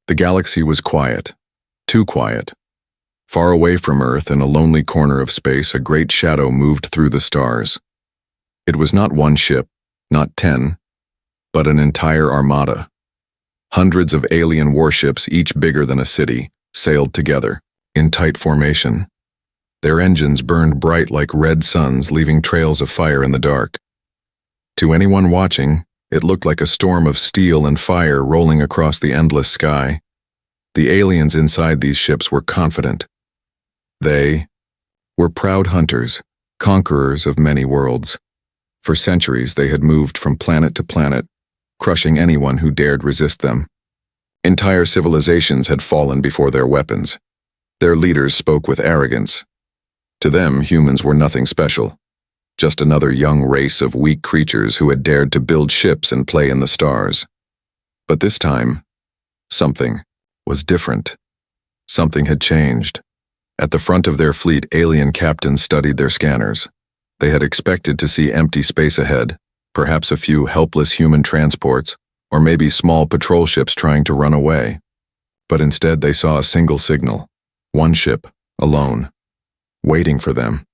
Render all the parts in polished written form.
The galaxy was quiet, too quiet. Far away from Earth, in a lonely corner of space, a great shadow moved through the stars. It was not one ship, not 10, but an entire armada. Hundreds of alien warships, each bigger than a city, sailed together, in tight formation. Their engines burned bright like red suns, leaving trails of fire in the dark. To anyone watching, it looked like a storm of steel and fire rolling across the endless sky. The aliens inside these ships were confident. They were proud hunters, conquerors of many worlds. For centuries they had moved from planet to planet, crushing anyone who dared resist them. Entire civilizations had fallen before their weapons. Their leaders spoke with arrogance. To them, humans were nothing special, just another young race of weak creatures who had dared to build ships and play in the stars. But this time, something was different. Something had changed. At the front of their fleet, alien captains studied their scanners. They had expected to see empty space ahead, perhaps a few helpless human transports, or maybe small patrol ships trying to run away. But instead they saw a single signal, one ship, alone, waiting for them.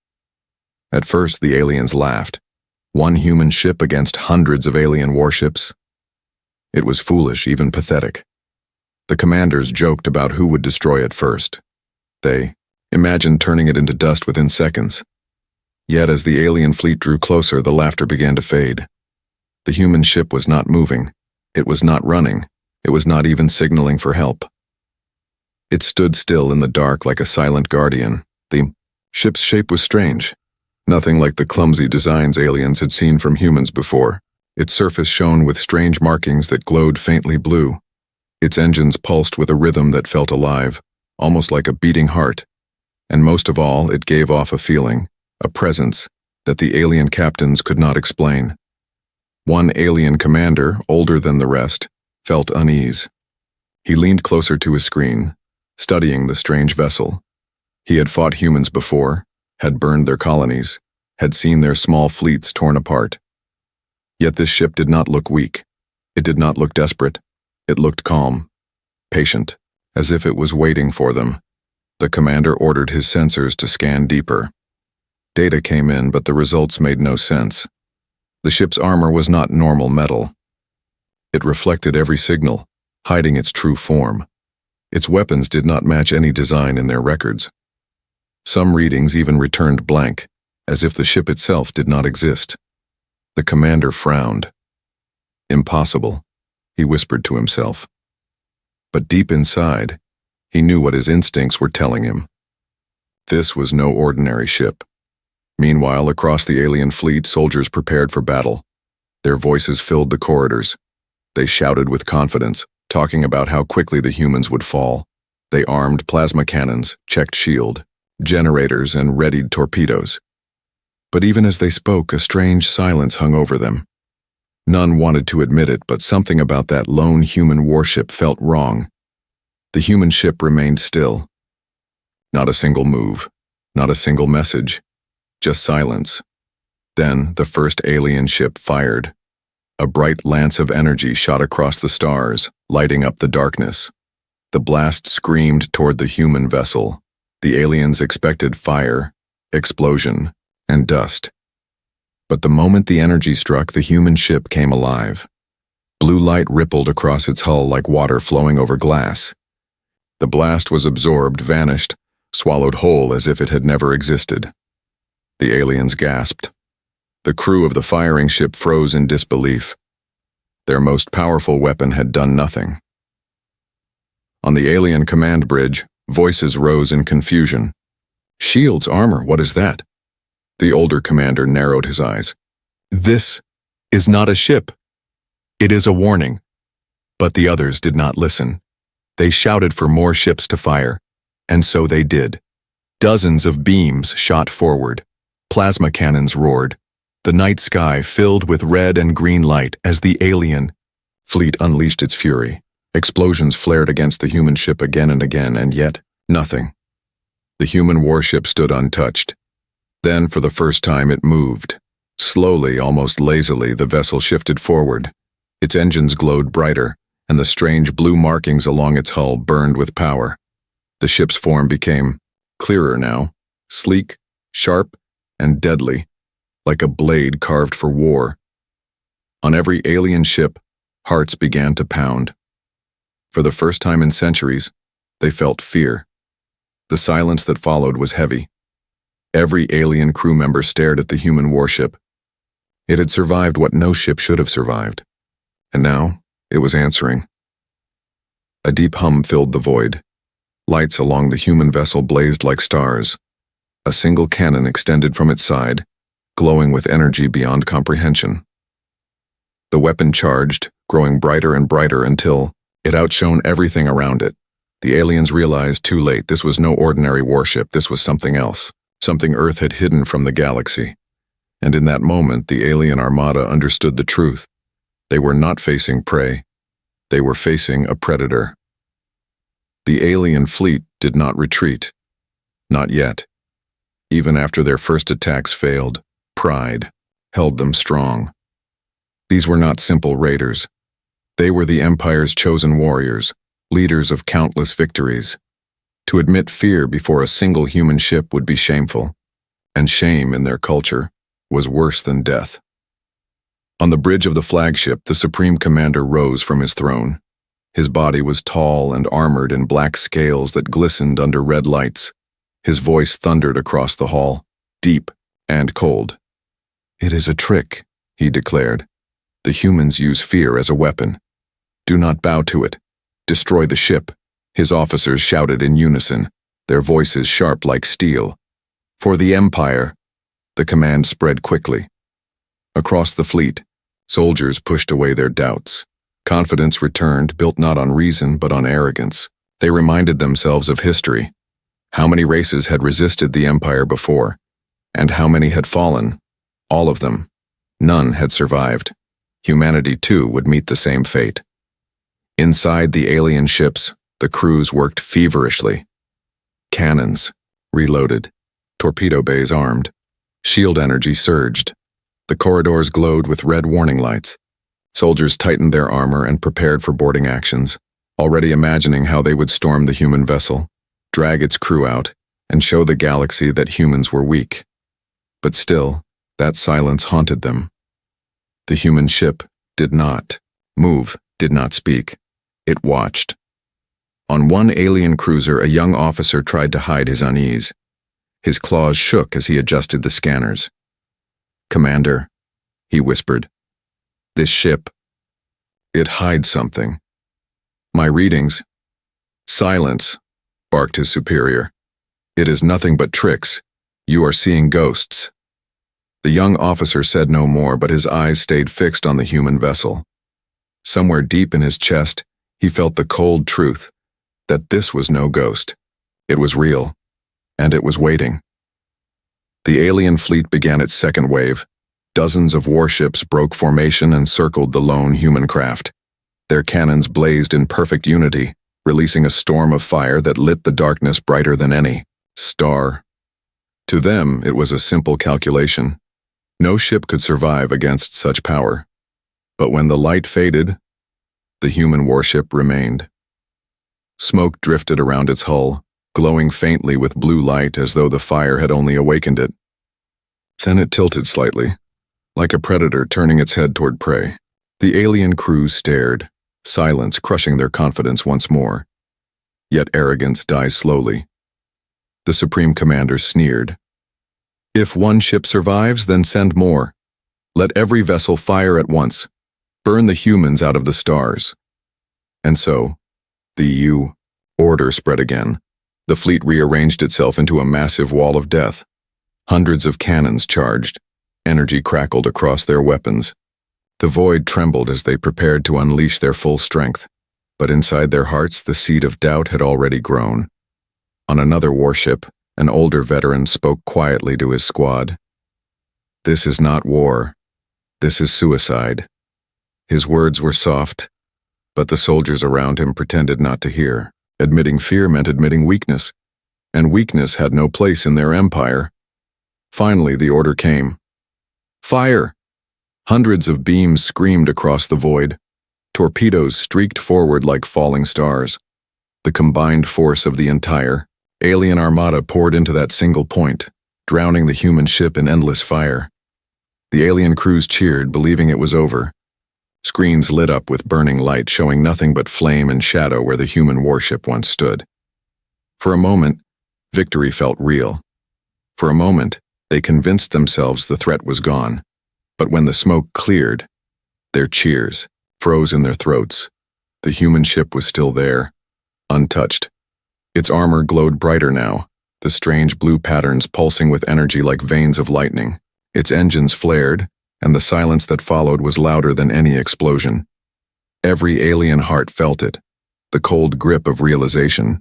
At first the aliens laughed. One human ship against hundreds of alien warships? It was foolish, even pathetic. The commanders joked about who would destroy it first. They imagined turning it into dust within seconds. Yet as the alien fleet drew closer, the laughter began to fade. The human ship was not moving. It was not running. It was not even signaling for help. It stood still in the dark like a silent guardian. The ship's shape was strange. Nothing like the clumsy designs aliens had seen from humans before. Its surface shone with strange markings that glowed faintly blue. Its engines pulsed with a rhythm that felt alive, almost like a beating heart. And most of all, it gave off a feeling, a presence, that the alien captains could not explain. One alien commander, older than the rest, felt unease. He leaned closer to his screen, studying the strange vessel. He had fought humans before, had burned their colonies, had seen their small fleets torn apart. Yet this ship did not look weak. It did not look desperate. It looked calm, patient, as if it was waiting for them. The commander ordered his sensors to scan deeper. Data came in, but the results made no sense. The ship's armor was not normal metal. It reflected every signal, hiding its true form. Its weapons did not match any design in their records. Some readings even returned blank, as if the ship itself did not exist. The commander frowned. Impossible, he whispered to himself. But deep inside, he knew what his instincts were telling him. This was no ordinary ship. Meanwhile, across the alien fleet, soldiers prepared for battle. Their voices filled the corridors. They shouted with confidence, talking about how quickly the humans would fall. They armed plasma cannons, checked shield, generators, and readied torpedoes. But even as they spoke, a strange silence hung over them. None wanted to admit it, but something about that lone human warship felt wrong. The human ship remained still. Not a single move, not a single message, just silence. Then the first alien ship fired. A bright lance of energy shot across the stars, lighting up the darkness. The blast screamed toward the human vessel. The aliens expected fire, explosion, and dust. But the moment the energy struck, the human ship came alive. Blue light rippled across its hull like water flowing over glass. The blast was absorbed, vanished, swallowed whole as if it had never existed. The aliens gasped. The crew of the firing ship froze in disbelief. Their most powerful weapon had done nothing. On the alien command bridge, voices rose in confusion. Shields, armor, what is that? The older commander narrowed his eyes. This is not a ship. It is a warning. But the others did not listen. They shouted for more ships to fire, and so they did. Dozens of beams shot forward. Plasma cannons roared. The night sky filled with red and green light as the alien fleet unleashed its fury. Explosions flared against the human ship again and again, and yet nothing. The human warship stood untouched. Then, for the first time, it moved. Slowly, almost lazily, the vessel shifted forward. Its engines glowed brighter, and the strange blue markings along its hull burned with power. The ship's form became clearer now, sleek, sharp, and deadly, like a blade carved for war. On every alien ship, hearts began to pound. For the first time in centuries, they felt fear. The silence that followed was heavy. Every alien crew member stared at the human warship. It had survived what no ship should have survived, and now it was answering. A deep hum filled the void. Lights along the human vessel blazed like stars. A single cannon extended from its side, glowing with energy beyond comprehension. The weapon charged, growing brighter and brighter until it outshone everything around it. The aliens realized too late this was no ordinary warship, this was something else, something Earth had hidden from the galaxy. And in that moment, the alien armada understood the truth. They were not facing prey. They were facing a predator. The alien fleet did not retreat. Not yet. Even after their first attacks failed, pride held them strong. These were not simple raiders. They were the Empire's chosen warriors, leaders of countless victories. To admit fear before a single human ship would be shameful, and shame in their culture was worse than death. On the bridge of the flagship, the Supreme Commander rose from his throne. His body was tall and armored in black scales that glistened under red lights. His voice thundered across the hall, deep and cold. "It is a trick," he declared. "The humans use fear as a weapon. Do not bow to it. Destroy the ship." His officers shouted in unison, their voices sharp like steel. "For the Empire!" The command spread quickly. Across the fleet, soldiers pushed away their doubts. Confidence returned, built not on reason but on arrogance. They reminded themselves of history. How many races had resisted the Empire before? And how many had fallen? All of them. None had survived. Humanity, too, would meet the same fate. Inside the alien ships, the crews worked feverishly. Cannons reloaded, torpedo bays armed. Shield energy surged. The corridors glowed with red warning lights. Soldiers tightened their armor and prepared for boarding actions, already imagining how they would storm the human vessel, drag its crew out, and show the galaxy that humans were weak. But still, that silence haunted them. The human ship did not move, did not speak. It watched. On one alien cruiser, a young officer tried to hide his unease. His claws shook as he adjusted the scanners. "Commander," he whispered, "this ship, it hides something." "My readings." "Silence," barked his superior. "It is nothing but tricks. You are seeing ghosts." The young officer said no more, but his eyes stayed fixed on the human vessel. Somewhere deep in his chest, he felt the cold truth that this was no ghost. It was real, and it was waiting. The alien fleet began its second wave. Dozens of warships broke formation and circled the lone human craft. Their cannons blazed in perfect unity, releasing a storm of fire that lit the darkness brighter than any star. To them, it was a simple calculation. No ship could survive against such power. But when the light faded, the human warship remained. Smoke drifted around its hull, glowing faintly with blue light as though the fire had only awakened it. Then it tilted slightly, like a predator turning its head toward prey. The alien crew stared, silence crushing their confidence once more. Yet arrogance dies slowly. The Supreme Commander sneered. "If one ship survives, then send more. Let every vessel fire at once. Burn the humans out of the stars." And so, the order spread again. The fleet rearranged itself into a massive wall of death. Hundreds of cannons charged. Energy crackled across their weapons. The void trembled as they prepared to unleash their full strength. But inside their hearts, the seed of doubt had already grown. On another warship, an older veteran spoke quietly to his squad. "This is not war. This is suicide." His words were soft, but the soldiers around him pretended not to hear. Admitting fear meant admitting weakness, and weakness had no place in their empire. Finally, the order came. "Fire!" Hundreds of beams screamed across the void. Torpedoes streaked forward like falling stars. The combined force of the entire alien armada poured into that single point, drowning the human ship in endless fire. The alien crews cheered, believing it was over. Screens lit up with burning light, showing nothing but flame and shadow where the human warship once stood. For a moment, victory felt real. For a moment, they convinced themselves the threat was gone. But when the smoke cleared, their cheers froze in their throats. The human ship was still there, untouched. Its armor glowed brighter now, the strange blue patterns pulsing with energy like veins of lightning. Its engines flared, and the silence that followed was louder than any explosion. Every alien heart felt it, the cold grip of realization.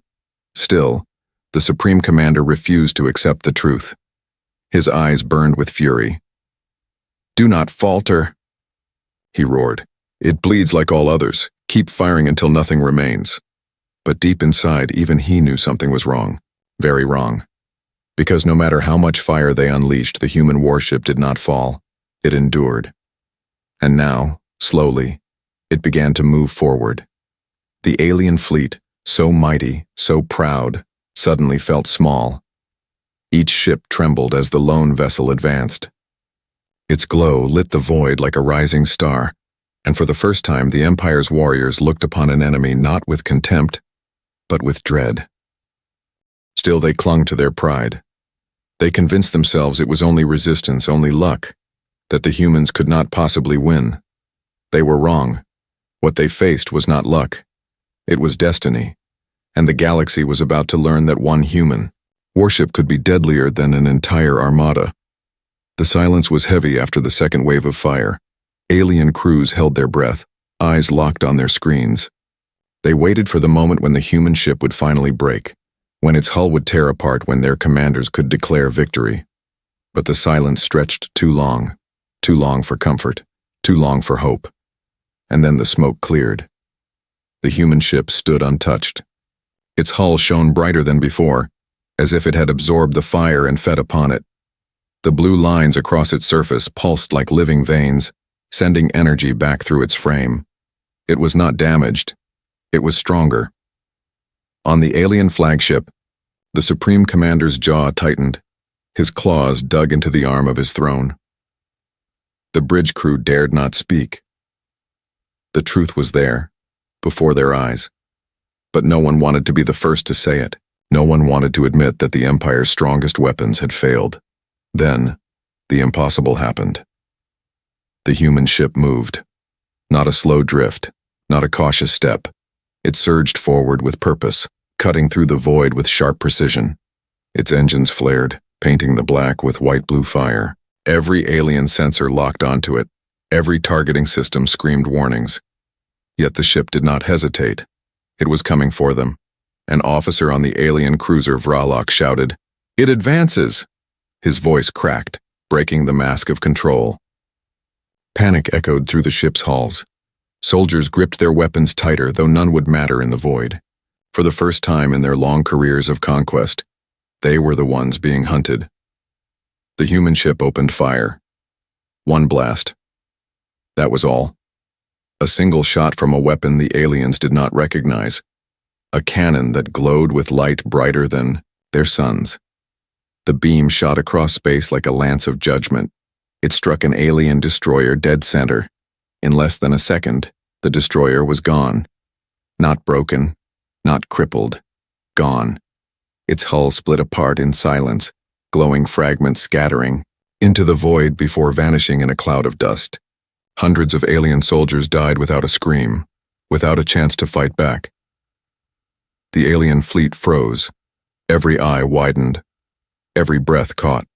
Still, the Supreme Commander refused to accept the truth. His eyes burned with fury. "Do not falter," he roared. "It bleeds like all others. Keep firing until nothing remains." But deep inside, even he knew something was wrong. Very wrong. Because no matter how much fire they unleashed, the human warship did not fall. It endured. And now, slowly, it began to move forward. The alien fleet, so mighty, so proud, suddenly felt small. Each ship trembled as the lone vessel advanced. Its glow lit the void like a rising star, and for the first time the Empire's warriors looked upon an enemy not with contempt, but with dread. Still they clung to their pride. They convinced themselves it was only resistance, only luck, that the humans could not possibly win. They were wrong. What they faced was not luck. It was destiny, and the galaxy was about to learn that one human warship could be deadlier than an entire armada. The silence was heavy after the second wave of fire. Alien crews held their breath, eyes locked on their screens. They waited for the moment when the human ship would finally break, when its hull would tear apart, when their commanders could declare victory. But the silence stretched too long for comfort, too long for hope. And then the smoke cleared. The human ship stood untouched. Its hull shone brighter than before, as if it had absorbed the fire and fed upon it. The blue lines across its surface pulsed like living veins, sending energy back through its frame. It was not damaged. It was stronger. On the alien flagship, the Supreme Commander's jaw tightened. His claws dug into the arm of his throne. The bridge crew dared not speak. The truth was there, before their eyes. But no one wanted to be the first to say it. No one wanted to admit that the Empire's strongest weapons had failed. Then, the impossible happened. The human ship moved. Not a slow drift, not a cautious step. It surged forward with purpose, cutting through the void with sharp precision. Its engines flared, painting the black with white-blue fire. Every alien sensor locked onto it. Every targeting system screamed warnings. Yet the ship did not hesitate. It was coming for them. An officer on the alien cruiser Vralok shouted, "It advances!" His voice cracked, breaking the mask of control. Panic echoed through the ship's halls. Soldiers gripped their weapons tighter, though none would matter in the void. For the first time in their long careers of conquest, they were the ones being hunted. The human ship opened fire. One blast. That was all. A single shot from a weapon the aliens did not recognize. A cannon that glowed with light brighter than their suns. The beam shot across space like a lance of judgment. It struck an alien destroyer dead center. In less than a second, the destroyer was gone. Not broken, not crippled. Gone. Its hull split apart in silence, glowing fragments scattering into the void before vanishing in a cloud of dust. Hundreds of alien soldiers died without a scream, without a chance to fight back. The alien fleet froze. Every eye widened. Every breath caught.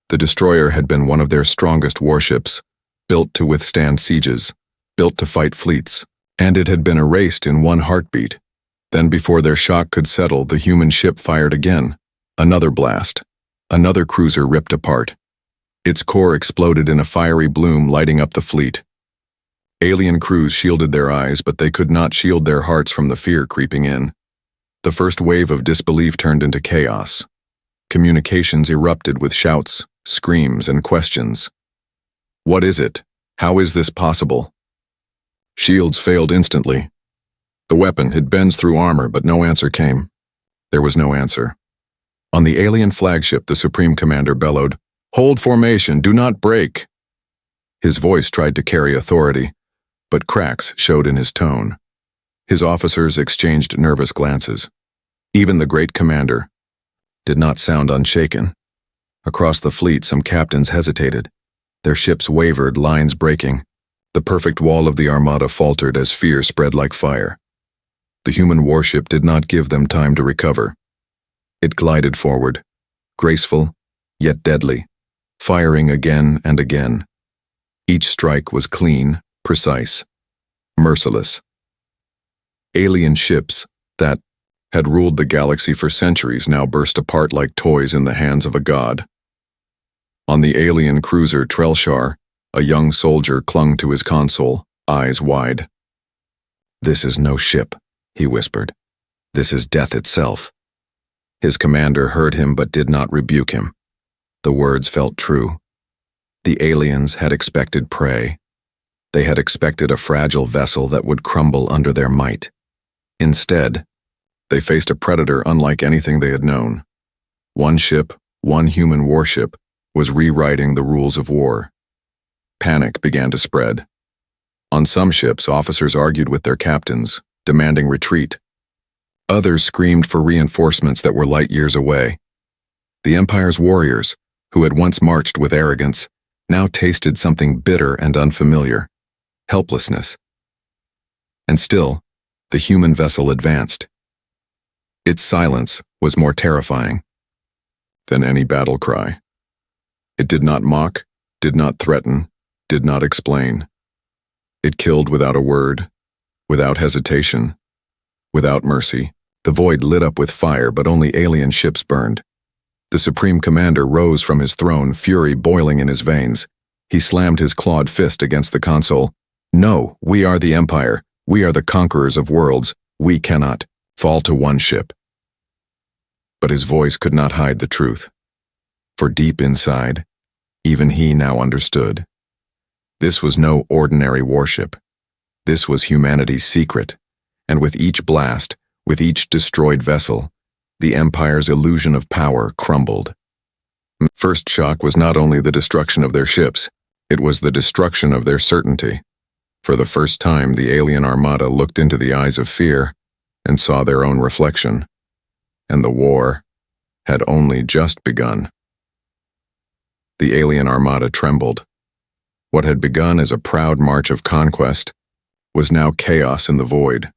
The destroyer had been one of their strongest warships, built to withstand sieges, built to fight fleets, and it had been erased in one heartbeat. Then before their shock could settle, the human ship fired again. Another blast. Another cruiser ripped apart. Its core exploded in a fiery bloom, lighting up the fleet. Alien crews shielded their eyes, but they could not shield their hearts from the fear creeping in. The first wave of disbelief turned into chaos. Communications erupted with shouts, screams, and questions. What is it? How is this possible? Shields failed instantly. The weapon, it bends through armor, but no answer came. There was no answer. On the alien flagship, the Supreme Commander bellowed, "Hold formation, do not break." His voice tried to carry authority, but cracks showed in his tone. His officers exchanged nervous glances. Even the great commander did not sound unshaken. Across the fleet, some captains hesitated. Their ships wavered, lines breaking. The perfect wall of the Armada faltered as fear spread like fire. The human warship did not give them time to recover. It glided forward, graceful, yet deadly, firing again and again. Each strike was clean, precise, merciless. Alien ships that had ruled the galaxy for centuries now burst apart like toys in the hands of a god. On the alien cruiser Trelshar, a young soldier clung to his console, eyes wide. "This is no ship," he whispered. "This is death itself." His commander heard him but did not rebuke him. The words felt true. The aliens had expected prey. They had expected a fragile vessel that would crumble under their might. Instead, they faced a predator unlike anything they had known. One ship, one human warship, was rewriting the rules of war. Panic began to spread. On some ships, officers argued with their captains, demanding retreat. Others screamed for reinforcements that were light years away. The Empire's warriors, who had once marched with arrogance, now tasted something bitter and unfamiliar: helplessness. And still, the human vessel advanced. Its silence was more terrifying than any battle cry. It did not mock, did not threaten, did not explain. It killed without a word, without hesitation, without mercy. The void lit up with fire, but only alien ships burned. The Supreme Commander rose from his throne, fury boiling in his veins. He slammed his clawed fist against the console. "No, we are the Empire. We are the conquerors of worlds. We cannot fall to one ship." But his voice could not hide the truth. For deep inside, even he now understood. This was no ordinary warship. This was humanity's secret, and with each blast, with each destroyed vessel, the Empire's illusion of power crumbled. First shock was not only the destruction of their ships, it was the destruction of their certainty. For the first time, the alien Armada looked into the eyes of fear and saw their own reflection. And the war had only just begun. The alien Armada trembled. What had begun as a proud march of conquest was now chaos in the void.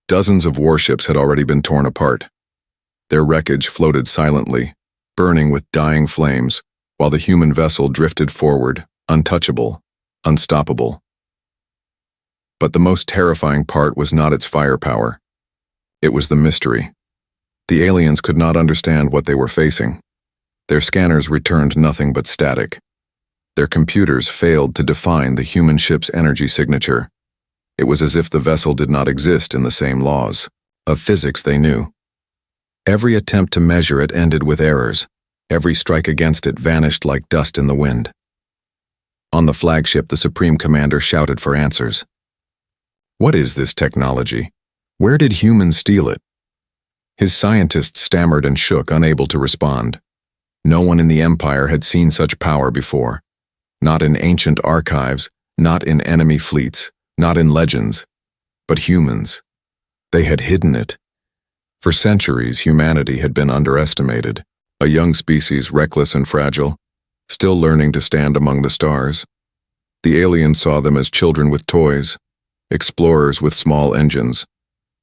Dozens of warships had already been torn apart. Their wreckage floated silently, burning with dying flames, while the human vessel drifted forward, untouchable, unstoppable. But the most terrifying part was not its firepower. It was the mystery. The aliens could not understand what they were facing. Their scanners returned nothing but static. Their computers failed to define the human ship's energy signature. It was as if the vessel did not exist in the same laws of physics they knew. Every attempt to measure it ended with errors. Every strike against it vanished like dust in the wind. On the flagship, the Supreme Commander shouted for answers. What is this technology? Where did humans steal it? His scientists stammered and shook, unable to respond. No one in the Empire had seen such power before. Not in ancient archives, not in enemy fleets, not in legends, but humans. They had hidden it. For centuries, humanity had been underestimated, a young species reckless and fragile, still learning to stand among the stars. The aliens saw them as children with toys, explorers with small engines,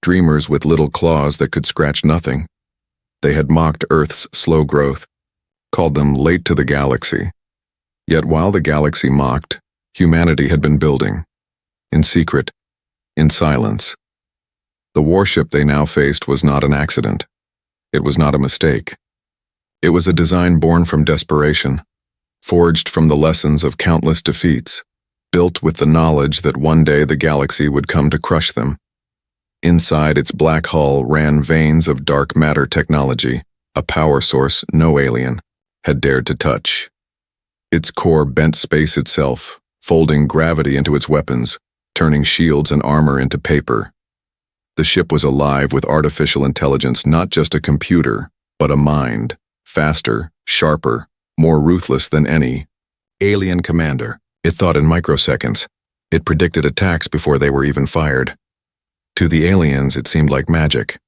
dreamers with little claws that could scratch nothing. They had mocked Earth's slow growth, called them late to the galaxy. Yet while the galaxy mocked, humanity had been building, in secret, in silence. The warship they now faced was not an accident. It was not a mistake. It was a design born from desperation, forged from the lessons of countless defeats, built with the knowledge that one day the galaxy would come to crush them. Inside its black hull ran veins of dark matter technology, a power source no alien had dared to touch. Its core bent space itself, folding gravity into its weapons, turning shields and armor into paper. The ship was alive with artificial intelligence, not just a computer, but a mind, faster, sharper, more ruthless than any alien commander. It thought in microseconds. It predicted attacks before they were even fired. To the aliens, it seemed like magic,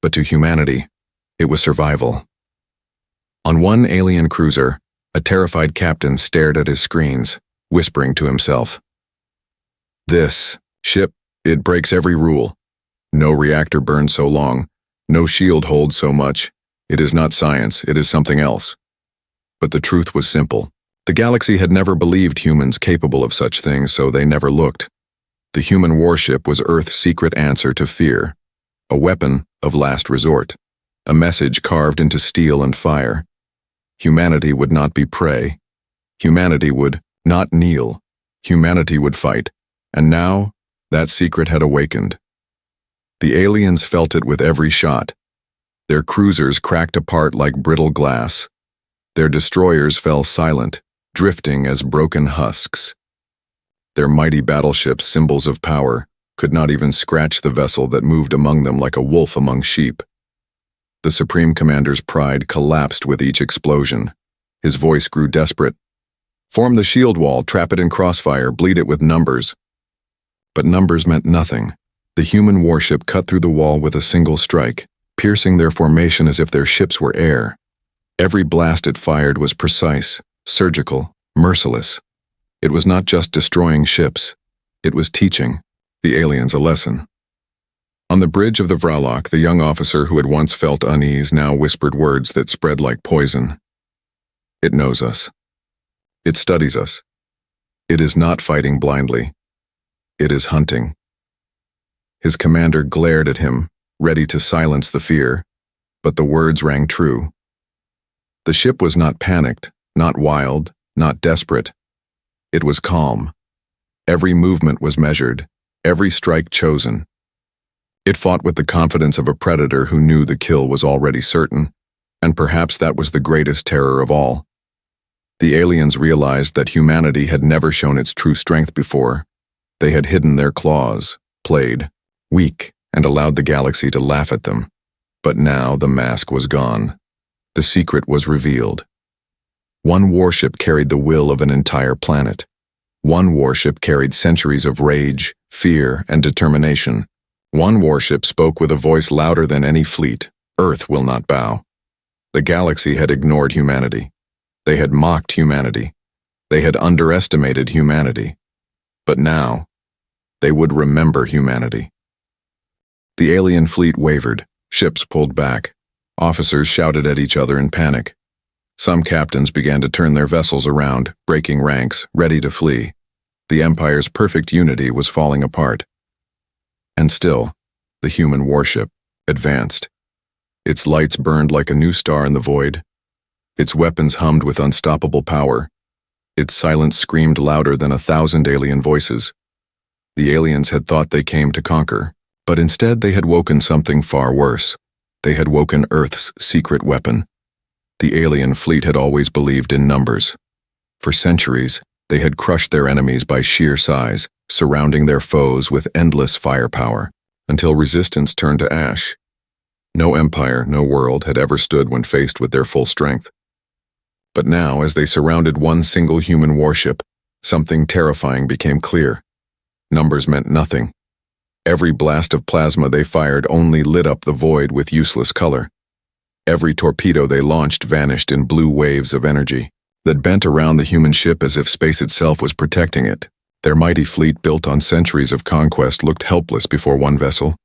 but to humanity, it was survival. On one alien cruiser, a terrified captain stared at his screens, whispering to himself, "This ship, it breaks every rule. No reactor burns so long, no shield holds so much. It is not science, it is something else." But the truth was simple. The galaxy had never believed humans capable of such things, so they never looked. The human warship was Earth's secret answer to fear, a weapon of last resort, a message carved into steel and fire. Humanity would not be prey. Humanity would not kneel. Humanity would fight. And now, that secret had awakened. The aliens felt it with every shot. Their cruisers cracked apart like brittle glass. Their destroyers fell silent, drifting as broken husks. Their mighty battleships, symbols of power, could not even scratch the vessel that moved among them like a wolf among sheep. The Supreme Commander's pride collapsed with each explosion. His voice grew desperate. "Form the shield wall, trap it in crossfire, bleed it with numbers." But numbers meant nothing. The human warship cut through the wall with a single strike, piercing their formation as if their ships were air. Every blast it fired was precise, surgical, merciless. It was not just destroying ships. It was teaching the aliens a lesson. On the bridge of the Vralok, the young officer who had once felt unease now whispered words that spread like poison. "It knows us. It studies us. It is not fighting blindly. It is hunting." His commander glared at him, ready to silence the fear, but the words rang true. The ship was not panicked, not wild, not desperate. It was calm. Every movement was measured, every strike chosen. It fought with the confidence of a predator who knew the kill was already certain, and perhaps that was the greatest terror of all. The aliens realized that humanity had never shown its true strength before. They had hidden their claws, played weak, and allowed the galaxy to laugh at them. But now the mask was gone. The secret was revealed. One warship carried the will of an entire planet. One warship carried centuries of rage, fear, and determination. One warship spoke with a voice louder than any fleet. Earth will not bow. The galaxy had ignored humanity. They had mocked humanity. They had underestimated humanity. But now, they would remember humanity. The alien fleet wavered. Ships pulled back. Officers shouted at each other in panic. Some captains began to turn their vessels around, breaking ranks, ready to flee. The Empire's perfect unity was falling apart. And still, the human warship advanced. Its lights burned like a new star in the void. Its weapons hummed with unstoppable power. Its silence screamed louder than 1,000 alien voices. The aliens had thought they came to conquer, but instead they had woken something far worse. They had woken Earth's secret weapon. The alien fleet had always believed in numbers. For centuries, they had crushed their enemies by sheer size, surrounding their foes with endless firepower, until resistance turned to ash. No empire, no world had ever stood when faced with their full strength. But now, as they surrounded one single human warship, something terrifying became clear. Numbers meant nothing. Every blast of plasma they fired only lit up the void with useless color. Every torpedo they launched vanished in blue waves of energy that bent around the human ship as if space itself was protecting it. Their mighty fleet, built on centuries of conquest, looked helpless before one vessel.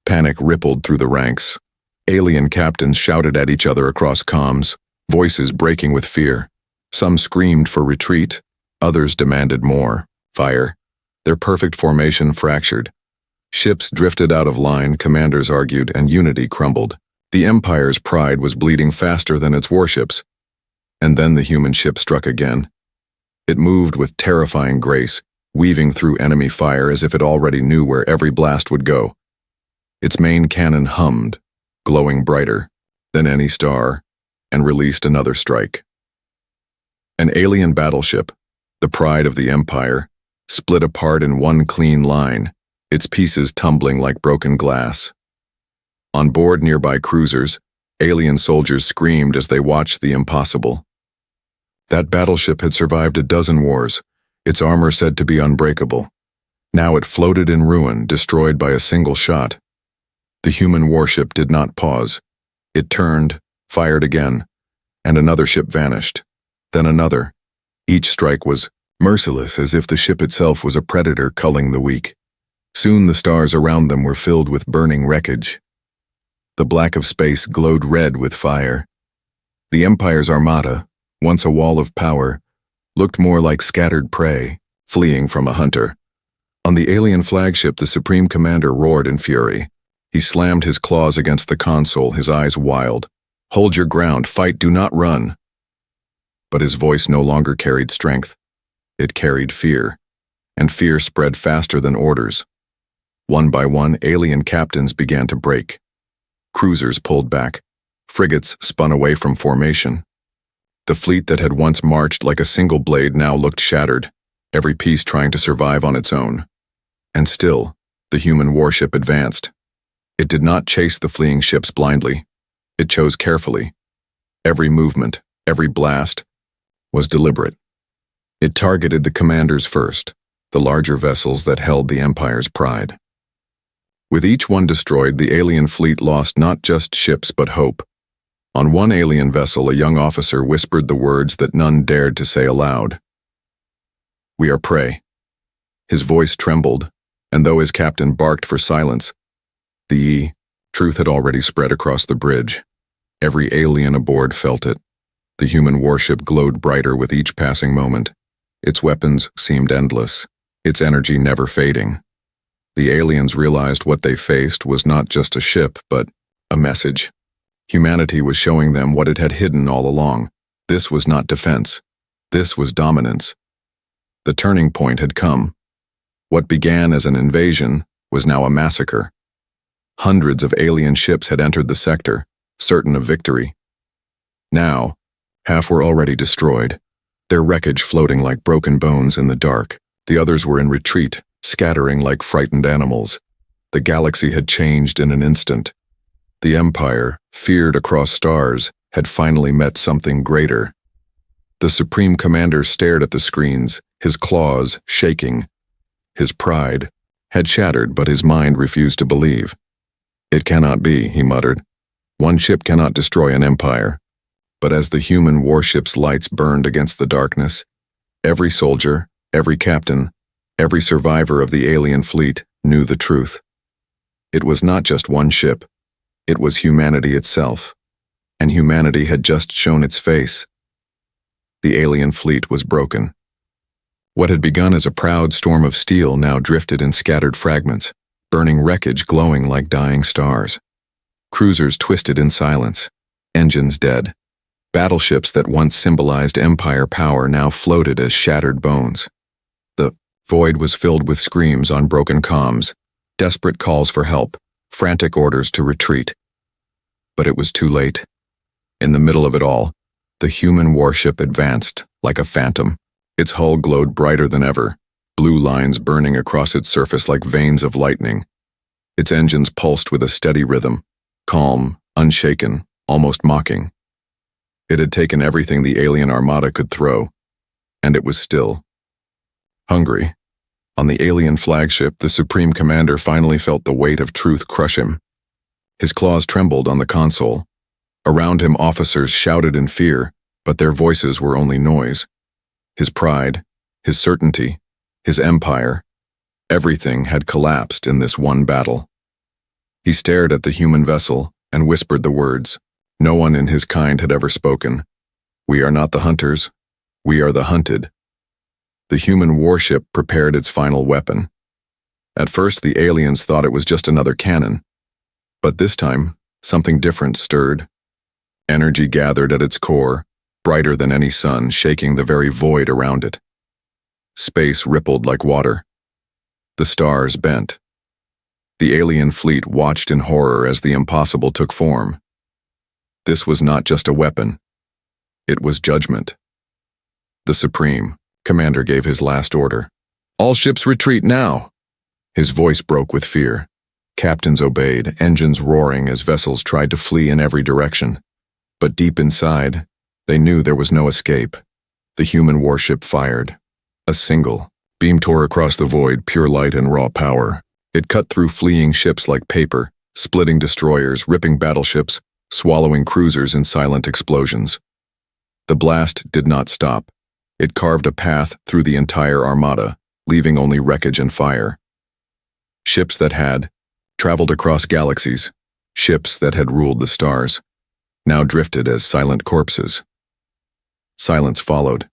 Panic rippled through the ranks. Alien captains shouted at each other across comms, voices breaking with fear. Some screamed for retreat, others demanded more. Fire. Their perfect formation fractured. Ships drifted out of line, commanders argued, and unity crumbled. The Empire's pride was bleeding faster than its warships. And then the human ship struck again. It moved with terrifying grace, weaving through enemy fire as if it already knew where every blast would go. Its main cannon hummed, glowing brighter than any star, and released another strike. An alien battleship, the pride of the Empire, split apart in one clean line, its pieces tumbling like broken glass. On board nearby cruisers, alien soldiers screamed as they watched the impossible. That battleship had survived a dozen wars, its armor said to be unbreakable. Now it floated in ruin, destroyed by a single shot. The human warship did not pause. It turned, fired again, and another ship vanished. Then another. Each strike was merciless, as if the ship itself was a predator culling the weak. Soon the stars around them were filled with burning wreckage. The black of space glowed red with fire. The Empire's Armada, once a wall of power, looked more like scattered prey, fleeing from a hunter. On the alien flagship, the Supreme Commander roared in fury. He slammed his claws against the console, his eyes wild. "Hold your ground, fight, do not run." But his voice no longer carried strength. It carried fear, and fear spread faster than orders. One by one, alien captains began to break. Cruisers pulled back. Frigates spun away from formation. The fleet that had once marched like a single blade now looked shattered, every piece trying to survive on its own. And still, the human warship advanced. It did not chase the fleeing ships blindly. It chose carefully. Every movement, every blast, was deliberate. It targeted the commanders first, the larger vessels that held the Empire's pride. With each one destroyed, the alien fleet lost not just ships but hope. On one alien vessel, a young officer whispered the words that none dared to say aloud. "We are prey." His voice trembled, and though his captain barked for silence, the truth had already spread across the bridge. Every alien aboard felt it. The human warship glowed brighter with each passing moment. Its weapons seemed endless, its energy never fading. The aliens realized what they faced was not just a ship, but a message. Humanity was showing them what it had hidden all along. This was not defense. This was dominance. The turning point had come. What began as an invasion was now a massacre. Hundreds of alien ships had entered the sector, certain of victory. Now, half were already destroyed, their wreckage floating like broken bones in the dark. The others were in retreat, scattering like frightened animals. The galaxy had changed in an instant. The Empire, feared across stars, had finally met something greater. The Supreme Commander stared at the screens, his claws shaking. His pride had shattered, but his mind refused to believe. "It cannot be," he muttered. "One ship cannot destroy an empire." But as the human warship's lights burned against the darkness, every soldier, every captain, every survivor of the alien fleet knew the truth. It was not just one ship. It was humanity itself. And humanity had just shown its face. The alien fleet was broken. What had begun as a proud storm of steel now drifted in scattered fragments, burning wreckage glowing like dying stars. Cruisers twisted in silence, engines dead. Battleships that once symbolized empire power now floated as shattered bones. The void was filled with screams on broken comms, desperate calls for help, frantic orders to retreat. But it was too late. In the middle of it all, the human warship advanced like a phantom. Its hull glowed brighter than ever, blue lines burning across its surface like veins of lightning. Its engines pulsed with a steady rhythm, calm, unshaken, almost mocking. It had taken everything the alien armada could throw, and it was still. Hungry, on the alien flagship, the Supreme Commander finally felt the weight of truth crush him. His claws trembled on the console. Around him, officers shouted in fear, but their voices were only noise. His pride, his certainty, his empire, everything had collapsed in this one battle. He stared at the human vessel and whispered the words no one in his kind had ever spoken. "We are not the hunters. We are the hunted." The human warship prepared its final weapon. At first, the aliens thought it was just another cannon. But this time, something different stirred. Energy gathered at its core, brighter than any sun, shaking the very void around it. Space rippled like water. The stars bent. The alien fleet watched in horror as the impossible took form. This was not just a weapon. It was judgment. The Supreme Commander gave his last order. All ships retreat now! His voice broke with fear. Captains obeyed, engines roaring as vessels tried to flee in every direction. But deep inside, they knew there was no escape. The human warship fired. A single beam tore across the void, pure light and raw power. It cut through fleeing ships like paper, splitting destroyers, ripping battleships, swallowing cruisers in silent explosions. The blast did not stop. It carved a path through the entire Armada, leaving only wreckage and fire. Ships that had traveled across galaxies, ships that had ruled the stars, now drifted as silent corpses. Silence followed.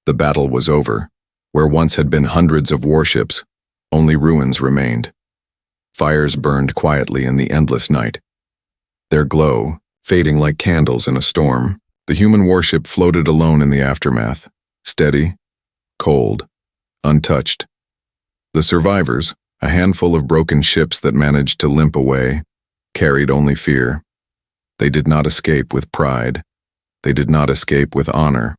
The battle was over. Where once had been hundreds of warships, only ruins remained. Fires burned quietly in the endless night. Their glow, fading like candles in a storm, the human warship floated alone in the aftermath, steady, cold, untouched. The survivors, a handful of broken ships that managed to limp away, carried only fear. They did not escape with pride. They did not escape with honor.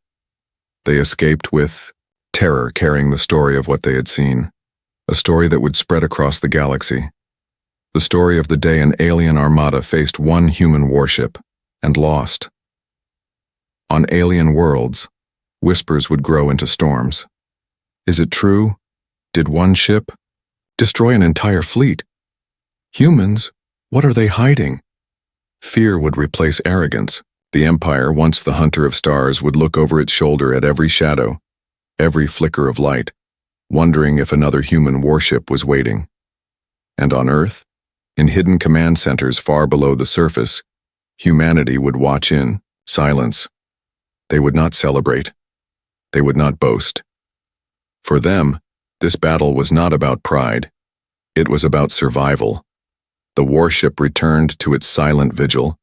They escaped with terror, carrying the story of what they had seen, a story that would spread across the galaxy. The story of the day an alien armada faced one human warship and lost. On alien worlds, whispers would grow into storms. Is it true? Did one ship destroy an entire fleet? Humans, what are they hiding? Fear would replace arrogance. The Empire, once the hunter of stars, would look over its shoulder at every shadow, every flicker of light, wondering if another human warship was waiting. And on Earth, in hidden command centers far below the surface, humanity would watch in silence. They would not celebrate. They would not boast. For them, this battle was not about pride. It was about survival. The warship returned to its silent vigil,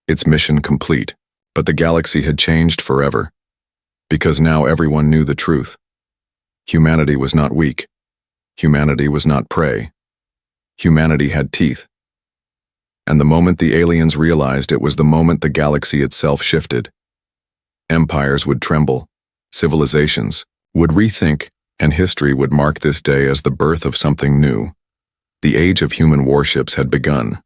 its mission complete, but the galaxy had changed forever. Because now everyone knew the truth. Humanity was not weak. Humanity was not prey. Humanity had teeth. And the moment the aliens realized it was the moment the galaxy itself shifted. Empires would tremble, civilizations would rethink, and history would mark this day as the birth of something new. The age of human warships had begun.